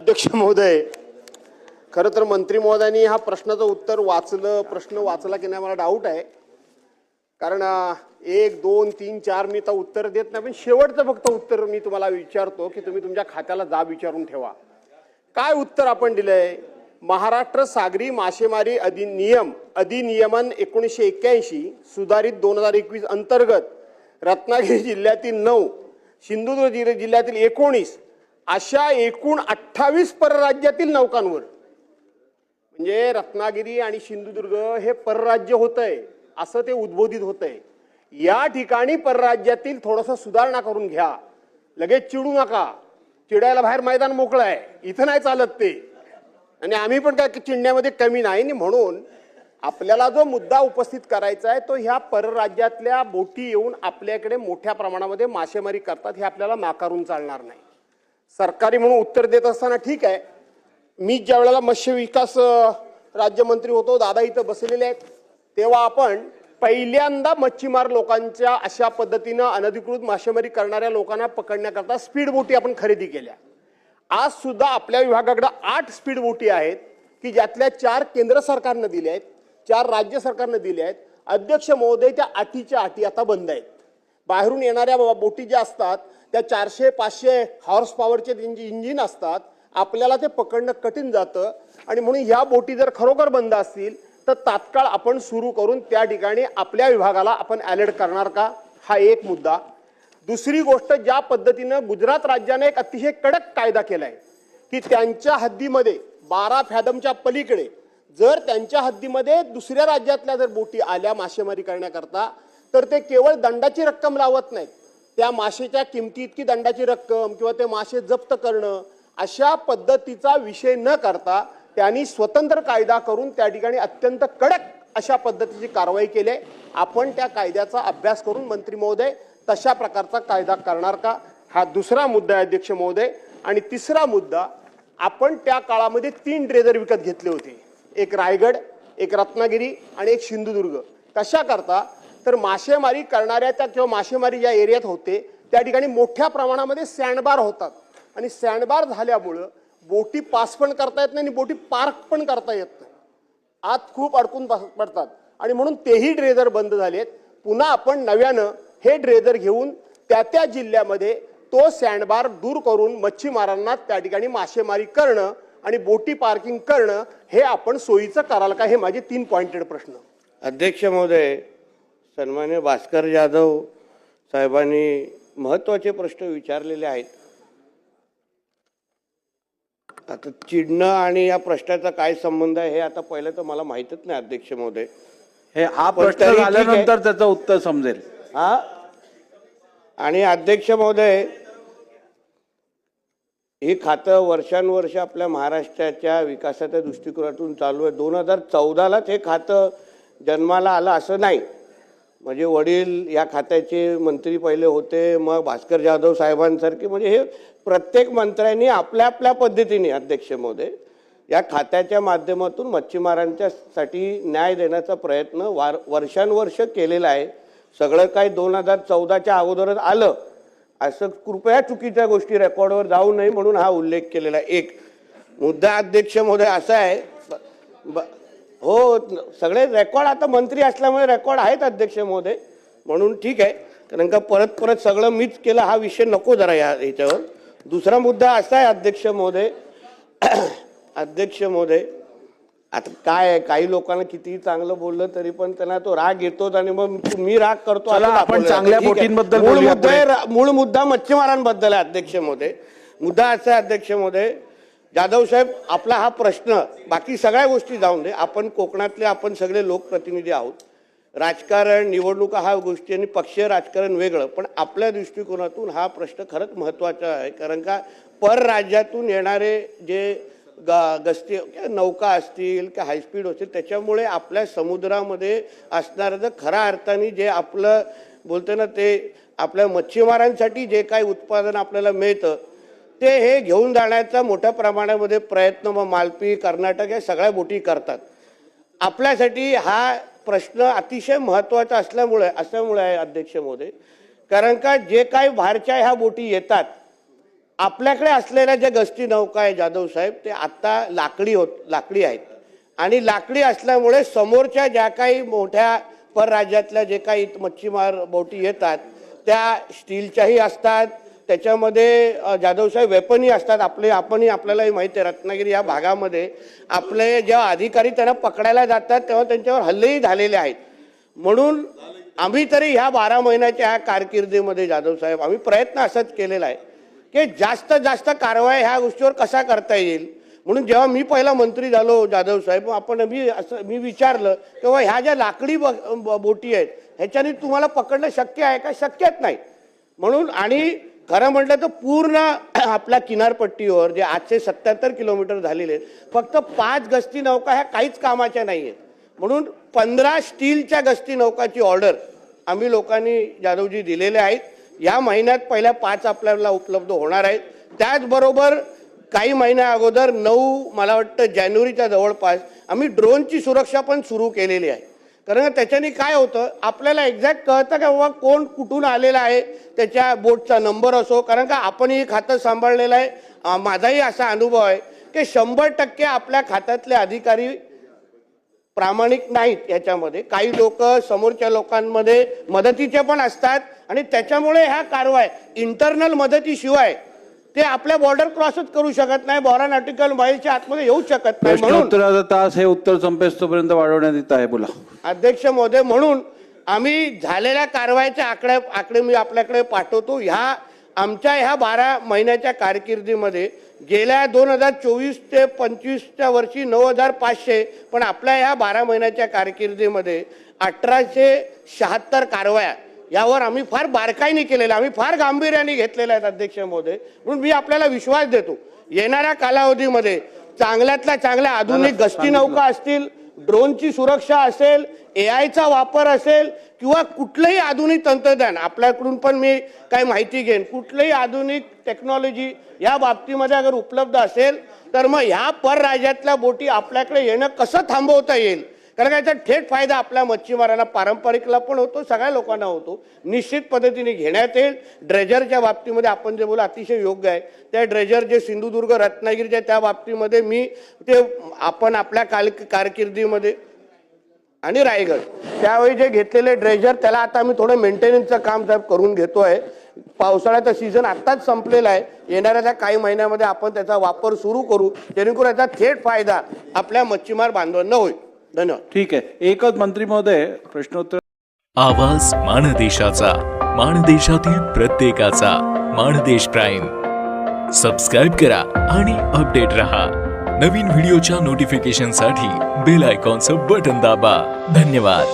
अध्यक्ष महोदय, खरं तर मंत्री महोदयांनी हा प्रश्नाचं उत्तर प्रश्न वाचला की नाही मला डाऊट आहे. कारण 1 2 3 4 मी तर उत्तर देत नाही, पण शेवटचं फक्त उत्तर मी तुम्हाला विचारतो की तुम्ही तुमच्या खात्याला जाब विचारून ठेवा. काय उत्तर आपण दिलंय? महाराष्ट्र सागरी मासेमारी अधिनियमन 1981 सुधारित 2021 अंतर्गत रत्नागिरी जिल्ह्यातील 9, सिंधुदुर्ग जिल्ह्यातील 19 अशा एकूण 28 परराज्यातील नौकांवर, म्हणजे रत्नागिरी आणि सिंधुदुर्ग हे परराज्य होतंय असं ते उद्बोधित होतंय. या ठिकाणी परराज्यातील थोडंसं सुधारणा करून घ्या. लगेच चिडू नका. चिडायला बाहेर मैदान मोकळं आहे, इथं नाही चालत ते. आणि आम्ही पण काय चिडण्यामध्ये कमी नाही. म्हणून आपल्याला जो मुद्दा उपस्थित करायचा आहे तो ह्या परराज्यातल्या बोटी येऊन आपल्याकडे मोठ्या प्रमाणामध्ये मासेमारी करतात हे आपल्याला नाकारून चालणार नाही. सरकारी म्हणून उत्तर देत असताना ठीक आहे, मी ज्या वेळेला मत्स्य विकास राज्यमंत्री होतो, दादा इथं बसलेले आहेत, तेव्हा आपण पहिल्यांदा मच्छीमार लोकांच्या अशा पद्धतीनं अनधिकृत मासेमारी करणाऱ्या लोकांना पकडण्याकरता स्पीड बोटी आपण खरेदी केल्या. आज सुद्धा आपल्या विभागाकडे 8 स्पीड बोटी आहेत की ज्यातल्या 4 केंद्र सरकारनं दिल्या आहेत, 4 राज्य सरकारनं दिल्या आहेत. अध्यक्ष महोदय, त्या 8च्या 8 आता बंद आहेत. बाहेरून येणाऱ्या बोटी ज्या असतात त्या 400-500 हॉर्स पॉवरचे त्यांची इंजिन असतात. आपल्याला ते पकडणं कठीण जातं आणि म्हणून ह्या बोटी जर खरोखर बंद असतील तर तात्काळ आपण सुरू करून त्या ठिकाणी आपल्या विभागाला आपण अलर्ट करणार का, हा एक मुद्दा. दुसरी गोष्ट, ज्या पद्धतीनं गुजरात राज्याने एक अतिशय कडक कायदा केलाय की त्यांच्या हद्दीमध्ये 12 फॅदमच्या पलीकडे जर त्यांच्या हद्दीमध्ये दुसऱ्या राज्यातल्या जर बोटी आल्या मासेमारी करण्याकरता तर ते केवळ दंडाची रक्कम लावत नाहीत, त्या मासेच्या किमती इतकी दंडाची रक्कम किंवा ते मासे जप्त करणं अशा पद्धतीचा विषय न करता त्यांनी स्वतंत्र कायदा करून त्या ठिकाणी अत्यंत कडक अशा पद्धतीची कारवाई केली. आपण त्या कायद्याचा अभ्यास करून मंत्री महोदय तशा प्रकारचा कायदा करणार का, हा दुसरा मुद्दा आहे अध्यक्ष महोदय. आणि तिसरा मुद्दा, आपण त्या काळामध्ये 3 ड्रेजर विकत घेतले होते, एक रायगड, एक रत्नागिरी आणि एक सिंधुदुर्ग. कशा करता तर मासेमारी करणाऱ्या त्या किंवा मासेमारी ज्या एरियात होते त्या ठिकाणी मोठ्या प्रमाणामध्ये सँडबार होतात आणि सँडबार झाल्यामुळं बोटी पास पण करता येत नाही आणि बोटी पार्क पण करता येत नाही, आत खूप अडकून पडतात आणि म्हणून तेही ड्रेजर बंद झालेत. पुन्हा आपण नव्यानं हे ड्रेजर घेऊन त्या जिल्ह्यामध्ये तो सँडबार दूर करून मच्छीमारांना त्या ठिकाणी मासेमारी करणं आणि बोटी पार्किंग करणं हे आपण सोयीचं कराल का, हे माझे 3 पॉइंटेड प्रश्न. अध्यक्ष महोदय, सन्मान्य भास्कर जाधव साहेबांनी महत्त्वाचे प्रश्न विचारलेले आहेत. आता चिडणं आणि या प्रश्नाचा काय संबंध आहे हे आता पहिलं तर मला माहीतच नाही अध्यक्ष महोदय. हे हा प्रश्न झाल्यानंतर त्याचं उत्तर समजेल. हा, आणि अध्यक्ष महोदय, हे खातं वर्षानुवर्ष आपल्या महाराष्ट्राच्या विकासाच्या दृष्टिकोनातून चालू आहे. 2014लाच हे खातं जन्माला आलं असं नाही. म्हणजे वडील या खात्याचे मंत्री पहिले होते, मग भास्कर जाधव साहेबांसारखे, म्हणजे हे प्रत्येक मंत्र्यांनी आपल्या आपल्या पद्धतीने अध्यक्ष महोदय या खात्याच्या माध्यमातून मच्छीमारांच्यासाठी न्याय देण्याचा प्रयत्न वर्षानुवर्ष केलेला आहे. सगळं काही 2014च्या अगोदरच आलं असं कृपया चुकीच्या गोष्टी रेकॉर्डवर जाऊ नये म्हणून हा उल्लेख केलेला आहे. एक मुद्दा अध्यक्ष महोदय असा आहे, हो सगळे रेकॉर्ड आता मंत्री असल्यामुळे रेकॉर्ड आहेत अध्यक्ष महोदय, म्हणून ठीक आहे, कारण का परत परत सगळं मीच केलं हा विषय नको जरा याच्यावर. दुसरा मुद्दा असा आहे अध्यक्ष महोदय, अध्यक्ष महोदय, आता काय आहे, काही लोकांना कितीही चांगलं बोललं तरी पण त्यांना तो राग येतोच आणि मग मी राग करतो. आपण चांगल्या बोटींबद्दल मूळ मुद्दा मच्छीमारांबद्दल आहे अध्यक्ष महोदय. मुद्दा असा आहे अध्यक्ष महोदय, जाधव साहेब, आपला हा प्रश्न, बाकी सगळ्या गोष्टी जाऊन दे, आपण कोकणातले आपण सगळे लोकप्रतिनिधी आहोत. राजकारण, निवडणुका हा गोष्टी आणि पक्षीय राजकारण वेगळं, पण आपल्या दृष्टिकोनातून हा प्रश्न खरंच महत्त्वाचा आहे. कारण का परराज्यातून येणारे जे गस्ती नौका असतील किंवा हायस्पीड असतील त्याच्यामुळे आपल्या समुद्रामध्ये असणारं जर खऱ्या अर्थाने जे आपलं बोलतो ना ते आपल्या मच्छीमारांसाठी जे काही उत्पादन आपल्याला मिळतं ते हे घेऊन जाण्याचा मोठ्या प्रमाणामध्ये प्रयत्न मग मालपी, कर्नाटक या सगळ्या बोटी करतात. आपल्यासाठी हा प्रश्न अतिशय महत्त्वाचा असल्यामुळे आहे अध्यक्ष महोदय. कारण का जे काही बाहेरच्या ह्या बोटी येतात आपल्याकडे असलेल्या ज्या गस्ती नौका आहे जाधव साहेब ते आता लाकडी आहेत आणि लाकडी असल्यामुळे समोरच्या ज्या काही मोठ्या परराज्यातल्या जे काही मच्छीमार बोटी येतात त्या स्टीलच्याही असतात, त्याच्यामध्ये जाधव साहेब वेपनही असतात. आपल्यालाही माहिती आहे रत्नागिरी या भागामध्ये आपले जेव्हा अधिकारी त्यांना पकडायला जातात तेव्हा त्यांच्यावर हल्लेही झालेले आहेत. म्हणून आम्ही तरी ह्या 12 महिन्याच्या ह्या कारकिर्दीमध्ये जाधव साहेब आम्ही प्रयत्न असाच केलेला आहे की जास्तीत जास्त कारवाई ह्या गोष्टीवर कसा करता येईल. म्हणून जेव्हा मी पहिला मंत्री झालो जाधव साहेब मी विचारलं तेव्हा ह्या ज्या लाकडी बोटी आहेत ह्याच्याने तुम्हाला पकडणं शक्य आहे का? शक्यच नाही. म्हणून आणि खरं म्हटलं तर पूर्ण आपल्या किनारपट्टीवर जे 877 किलोमीटर झालेले आहेत फक्त 5 गस्ती नौका ह्या काहीच कामाच्या नाही आहेत. म्हणून 15 स्टीलच्या गस्ती नौकाची ऑर्डर आम्ही लोकांनी जाधवजी दिलेल्या आहेत. या महिन्यात पहिल्या 5 आपल्याला उपलब्ध होणार आहेत. त्याचबरोबर काही महिन्या अगोदर 9 मला वाटतं जानेवारीच्या जवळपास आम्ही ड्रोनची सुरक्षा पण सुरू केलेली आहे. कारण त्याच्याने काय होतं आपल्याला एक्झॅक्ट कळतं का बाबा कोण कुठून आलेला आहे, त्याच्या बोटचा नंबर असो. कारण का आपणही खातं सांभाळलेलं आहे. माझाही असा अनुभव आहे की 100% आपल्या खात्यातले अधिकारी प्रामाणिक नाहीत. याच्यामध्ये काही लोक समोरच्या लोकांमध्ये मदतीचे पण असतात आणि त्याच्यामुळे ह्या कारवाई इंटरनल मदतीशिवाय ते आपल्या बॉर्डर क्रॉसच करू शकत नाही, 12 नॉटिकल माईलच्या आतमध्ये येऊ शकत नाही. म्हणून प्रश्नोत्तराचा तास हे उत्तर संपेस्तोपर्यंत वाढवण्यात येत आहे. बोला अध्यक्ष महोदय. म्हणून आम्ही झालेल्या कारवाईचे आकडे मी आपल्याकडे पाठवतो. आमच्या ह्या 12 महिन्याच्या कारकिर्दीमध्ये गेल्या 2024 ते 25च्या वर्षी 9,500 पण आपल्या ह्या 12 महिन्याच्या कारकिर्दीमध्ये 1876 कारवाया यावर आम्ही फार बारकाईने केलेल्या, आम्ही फार गांभीर्याने घेतलेल्या आहेत अध्यक्ष महोदय. म्हणून मी आपल्याला विश्वास देतो येणाऱ्या कालावधीमध्ये चांगल्यातल्या चांगल्या आधुनिक गस्ती नौका असतील, ड्रोनची सुरक्षा असेल, AIचा वापर असेल किंवा कुठलंही आधुनिक तंत्रज्ञान आपल्याकडून पण मी काय माहिती घेईन. कुठलंही आधुनिक टेक्नॉलॉजी या बाबतीमध्ये अगर उपलब्ध असेल तर मग ह्या परराज्यातल्या बोटी आपल्याकडे येणं कसं थांबवता येईल. कारण याचा थेट फायदा आपल्या मच्छीमारांना पारंपरिकला पण होतो, सगळ्या लोकांना होतो. निश्चित पद्धतीने घेण्यात येईल. ड्रेजरच्या बाबतीमध्ये आपण जे बोलू अतिशय योग्य आहे. त्या ड्रेजर जे सिंधुदुर्ग रत्नागिरीच्या त्या बाबतीमध्ये मी ते आपण आपल्या कारकिर्दीमध्ये आणि रायगड त्यावेळी जे घेतलेले ड्रेजर त्याला आता आम्ही थोडं मेंटेनन्सचं काम साहेब करून घेतोय. पावसाळ्याचा सीझन आत्ताच संपलेला आहे. येणाऱ्या काही महिन्यामध्ये आपण त्याचा वापर सुरू करू जेणेकरून याचा थेट फायदा आपल्या मच्छीमार बांधवांना होईल. धन्यवाद. ठीक आहे. एकच मंत्री महोदय प्रश्नोत्तर. आवाज माणदेशाचा, माणदेशातील प्रत्येकाचा. माणदेश प्राईम सबस्क्राईब करा आणि अपडेट रहा. नवीन व्हिडिओच्या नोटिफिकेशनसाठी बेल आयकॉनचं बटन दाबा. धन्यवाद.